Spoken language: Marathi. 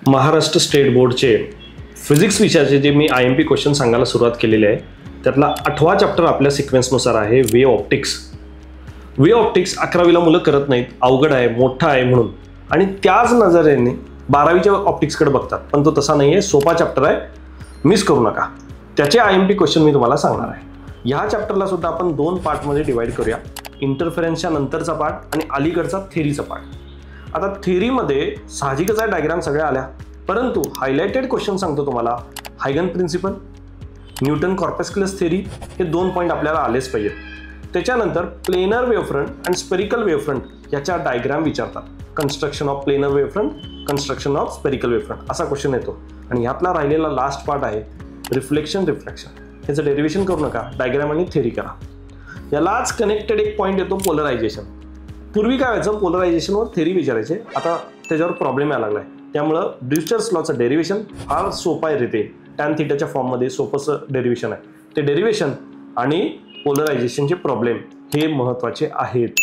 महाराष्ट्र स्टेट बोर्डचे फिजिक्स विषयाचे जे मी IMP क्वेश्चन सांगायला सुरुवात केलेली आहे त्यातला 8वा चॅप्टर आपल्या सिक्वेन्सनुसार आहे वेव ऑप्टिक्स. वेव ऑप्टिक्स 11वीला मुलं करत नाहीत, अवघड आहे, मोठा आहे म्हणून, आणि त्याच नजरेने 12वीच्या ऑप्टिक्सकडे बघतात, पण तो तसा नाही आहे, सोपा चॅप्टर आहे, मिस करू नका. त्याचे IMP क्वेश्चन मी तुम्हाला सांगणार आहे. ह्या चॅप्टरला सुद्धा आपण 2 पार्टमध्ये डिवाइड करूया, इंटरफेरन्सच्या नंतरचा पार्ट आणि अलीकडचा थेरीचा पार्ट. आता थेरीमध्ये साहजिकच आहे, डायग्राम सगळ्या आल्या, परंतु हायलाइटेड क्वेश्चन सांगतो तुम्हाला. हायगन प्रिन्सिपल, न्यूटन कॉर्पस्क्युलस थेरी, हे 2 पॉईंट आपल्याला आलेच पाहिजेत. त्याच्यानंतर प्लेनर वेव्हफ्रंट आणि स्पेरिकल वेव्हफ्रंट याच्या डायग्राम विचारतात. Construction of planar wavefront, construction of spherical wavefront असा क्वेश्चन येतो. आणि ह्यातला राहिलेला लास्ट पार्ट आहे रिफ्लेक्शन रिफ्रॅक्शन. ह्याचं डेरिव्हेशन करू नका, डायग्राम आणि थेरी करा. यालाच कनेक्टेड एक पॉईंट येतो पोलरायझेशन. पूर्वी काय व्हायचं, पोलरायझेशनवर थेरी विचारायचे, आता त्याच्यावर प्रॉब्लेम यायला लागलाय. त्यामुळं ब्रिस्टर्स लॉचं डेरिव्हेशन फार सोपं आहे रे. टॅन थीटाच्या फॉर्ममध्ये सोपंसं डेरिव्हेशन आहे. ते डेरिव्हेशन आणि पोलरायझेशनचे प्रॉब्लेम हे महत्त्वाचे आहेत.